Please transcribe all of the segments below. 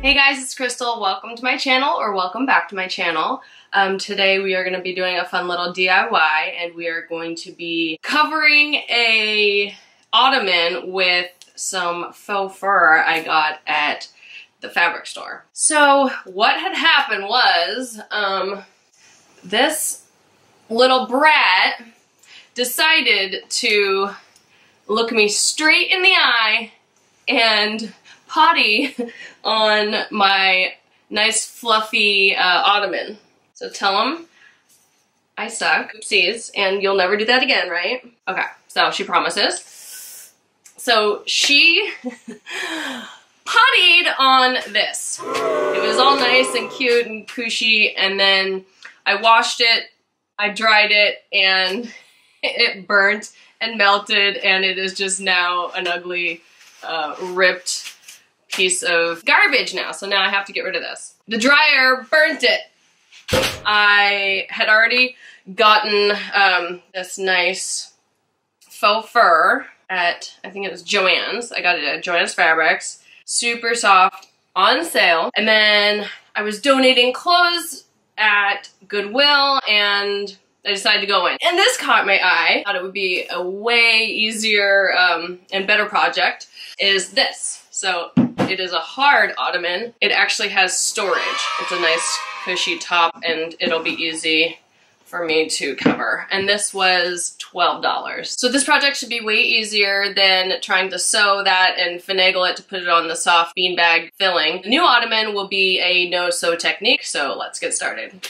Hey guys, it's Crystal. Welcome to my channel, or welcome back to my channel. Today we are going to be doing a fun little DIY, and we are going to be covering a ottoman with some faux fur I got at the fabric store. So what had happened was, this little brat decided to look me straight in the eye and potty on my nice fluffy ottoman. So tell him I suck, oopsies, and you'll never do that again, right? Okay, so she promises. So she pottied on this. It was all nice and cute and cushy, and then I washed it, I dried it, and it burnt and melted, and it is just now an ugly, ripped piece of garbage now. So now I have to get rid of this. The dryer burnt it. I had already gotten this nice faux fur at, I think it was Joann's. I got it at Joann's Fabrics. Super soft, on sale. And then I was donating clothes at Goodwill, and I decided to go in. And this caught my eye. I thought it would be a way easier and better project, is this. So it is a hard ottoman. It actually has storage. It's a nice cushy top, and it'll be easy for me to cover. And this was $12. So this project should be way easier than trying to sew that and finagle it to put it on the soft beanbag filling. The new ottoman will be a no-sew technique, so let's get started.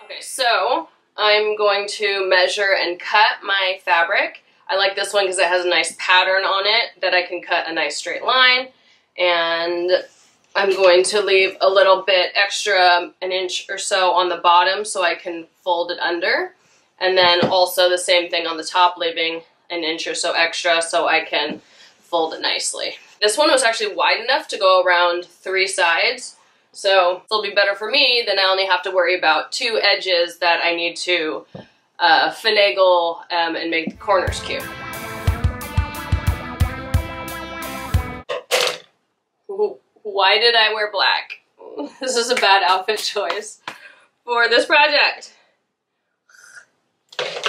Okay, so I'm going to measure and cut my fabric. I like this one because it has a nice pattern on it that I can cut a nice straight line. And I'm going to leave a little bit extra, an inch or so on the bottom so I can fold it under. And then also the same thing on the top, leaving an inch or so extra so I can fold it nicely. This one was actually wide enough to go around 3 sides. So it'll be better for me, then I only have to worry about 2 edges that I need to finagle and make the corners cute. Why did I wear black? This is a bad outfit choice for this project.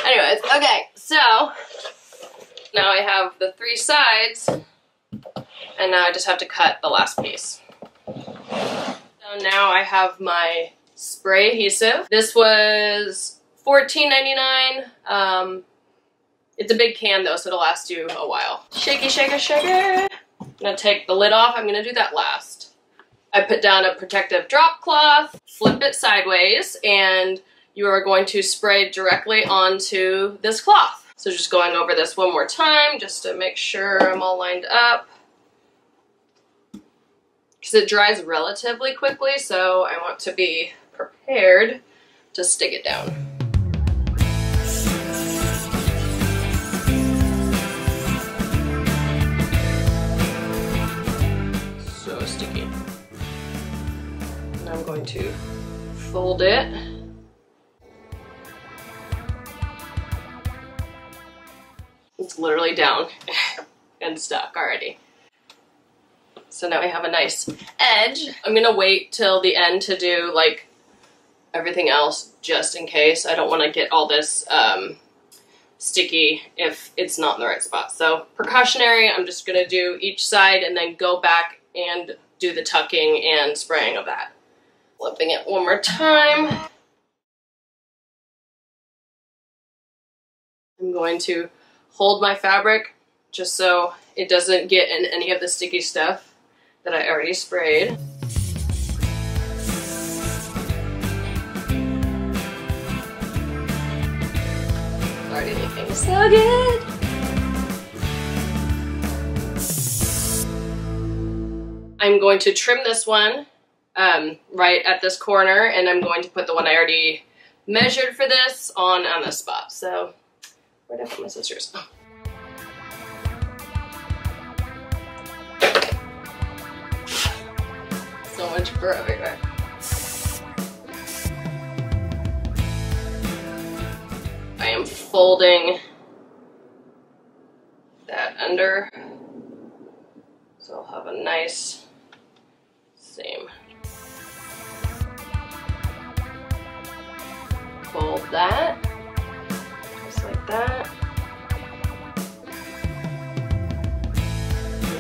Anyways, okay, so now I have the 3 sides, and now I just have to cut the last piece. So now I have my spray adhesive. This was $14.99. It's a big can though, so it'll last you a while. Shaky, shaker, shaker. I'm gonna take the lid off. I'm gonna do that last. I put down a protective drop cloth, flip it sideways, and you are going to spray directly onto this cloth. So just going over this one more time, just to make sure I'm all lined up. Because it dries relatively quickly, so I want to be prepared to stick it down. So sticky. Now I'm going to fold it. It's literally down and stuck already. So now I have a nice edge. I'm gonna wait till the end to do like everything else just in case. I don't want to get all this sticky if it's not in the right spot. So precautionary, I'm just gonna do each side and then go back and do the tucking and spraying of that. Flipping it one more time. I'm going to hold my fabric just so it doesn't get in any of the sticky stuff that I already sprayed. It's already looking so good. I'm going to trim this one right at this corner, and I'm going to put the one I already measured for this on this spot. So, where did I put my scissors? Oh. So much fur everywhere. I am folding that under, so I'll have a nice seam. Fold that, just like that.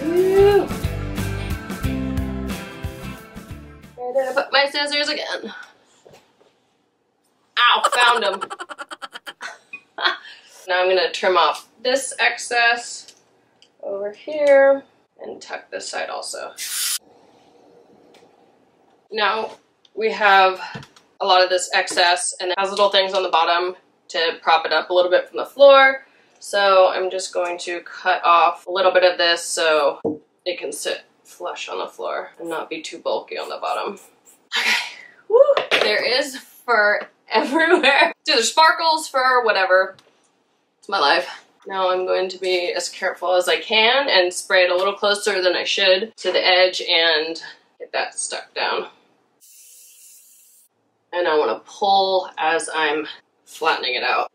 Woo. Where did I put my scissors again? Ow, found them. Now I'm gonna trim off this excess over here and tuck this side also. Now we have a lot of this excess and it has little things on the bottom to prop it up a little bit from the floor. So I'm just going to cut off a little bit of this so it can sit flush on the floor and not be too bulky on the bottom. Okay, woo! There is fur everywhere. Dude, there's sparkles, fur, whatever. It's my life. Now I'm going to be as careful as I can and spray it a little closer than I should to the edge and get that stuck down. And I want to pull as I'm flattening it out.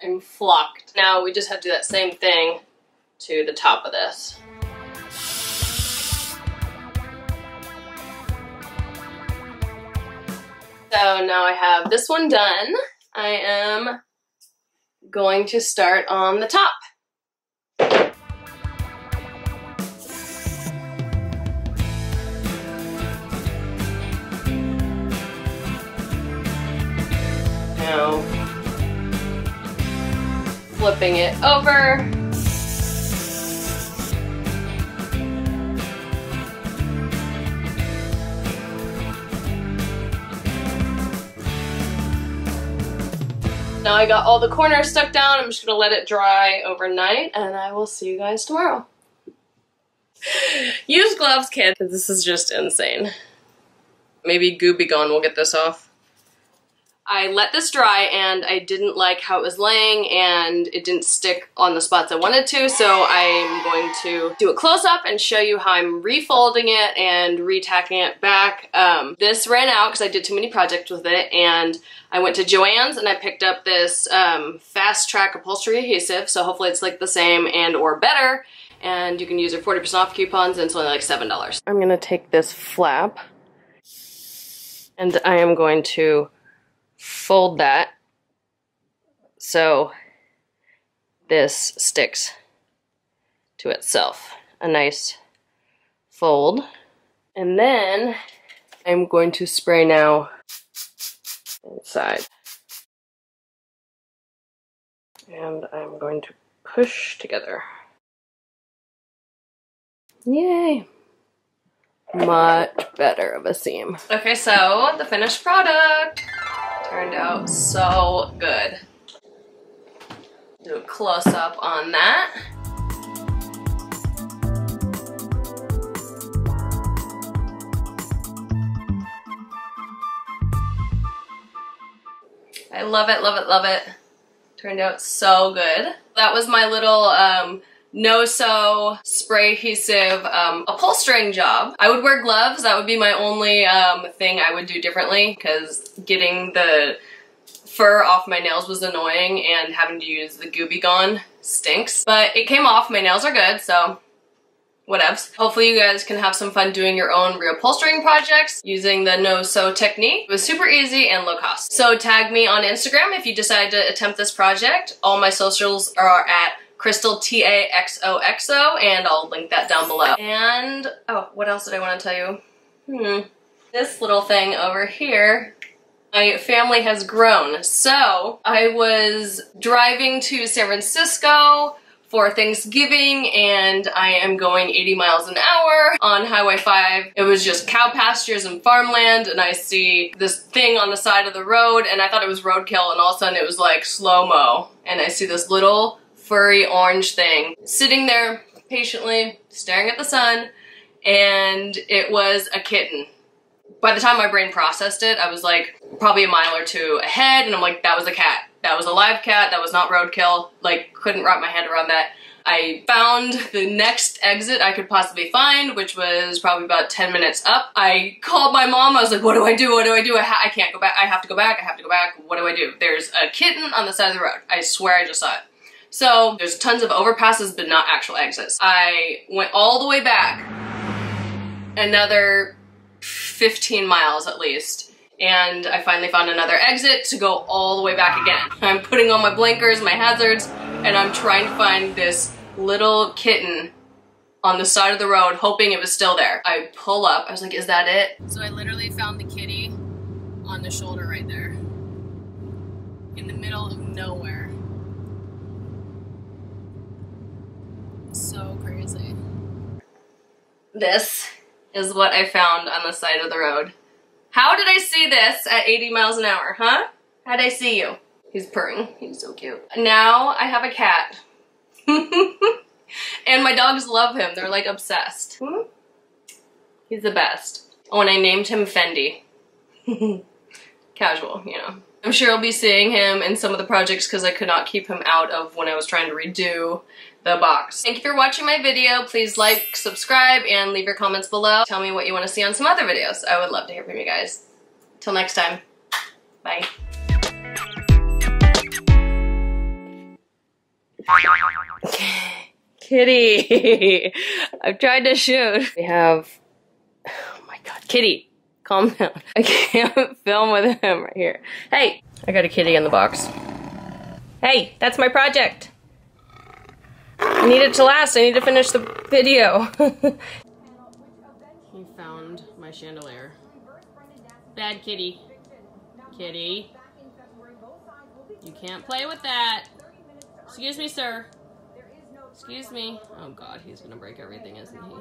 I'm flocked. Now we just have to do that same thing to the top of this. So now I have this one done. I am going to start on the top. Now, flipping it over. Now I got all the corners stuck down. I'm just gonna let it dry overnight and I will see you guys tomorrow. Use gloves, kids. This is just insane. Maybe Gooby Gone will get this off. I let this dry and I didn't like how it was laying and it didn't stick on the spots I wanted to, so I'm going to do a close-up and show you how I'm refolding it and retacking it back. This ran out because I did too many projects with it, and I went to Joann's and I picked up this fast track upholstery adhesive, so hopefully it's like the same and or better, and you can use your 40% off coupons and it's only like $7. I'm gonna take this flap and I am going to fold that so this sticks to itself. A nice fold. And then I'm going to spray now inside. And I'm going to push together. Yay! Much better of a seam. Okay, so the finished product turned out so good. Do a close-up on that. I love it, love it, love it. Turned out so good. That was my little no-sew spray adhesive upholstering job. I would wear gloves. That would be my only thing I would do differently, because getting the fur off my nails was annoying and having to use the Gooby Gone stinks. But it came off. My nails are good, so whatevs. Hopefully you guys can have some fun doing your own reupholstering projects using the no-sew technique. It was super easy and low cost. So tag me on Instagram if you decide to attempt this project. All my socials are at Crystal TAXOXO, and I'll link that down below. And, oh, what else did I want to tell you? This little thing over here, my family has grown. So, I was driving to San Francisco for Thanksgiving, and I am going 80 miles an hour on Highway 5. It was just cow pastures and farmland, and I see this thing on the side of the road, and I thought it was roadkill, and all of a sudden it was like slow-mo, and I see this little furry orange thing sitting there patiently staring at the sun, and it was a kitten. By the time my brain processed it, I was like probably a mile or two ahead, and I'm like, that was a cat. That was a live cat. That was not roadkill. Like, couldn't wrap my head around that. I found the next exit I could possibly find, which was probably about 10 minutes up. I called my mom. I was like, what do I do? What do I do? I can't go back. I have to go back. I have to go back. What do I do? There's a kitten on the side of the road. I swear I just saw it. So there's tons of overpasses, but not actual exits. I went all the way back, another 15 miles at least. And I finally found another exit to go all the way back again. I'm putting on my blinkers, my hazards, and I'm trying to find this little kitten on the side of the road, hoping it was still there. I pull up, I was like, is that it? So I literally found the kitty on the shoulder right there. In the middle of nowhere. So crazy. This is what I found on the side of the road. How did I see this at 80 miles an hour, huh? How'd I see you? He's purring, he's so cute. Now I have a cat. And my dogs love him, they're like obsessed. He's the best. Oh, and I named him Fendi. Casual, you know. I'm sure I'll be seeing him in some of the projects because I could not keep him out of when I was trying to redo the box. Thank you for watching my video. Please like, subscribe, and leave your comments below. Tell me what you want to see on some other videos. I would love to hear from you guys. Till next time, bye. Kitty, I've tried to shoot. We have, oh my God, Kitty, calm down. I can't film with him right here. Hey, I got a kitty in the box. Hey, that's my project. I need it to last. I need to finish the video. He found my chandelier. Bad kitty. Kitty. You can't play with that. Excuse me, sir. Excuse me. Oh God, he's gonna break everything, isn't he?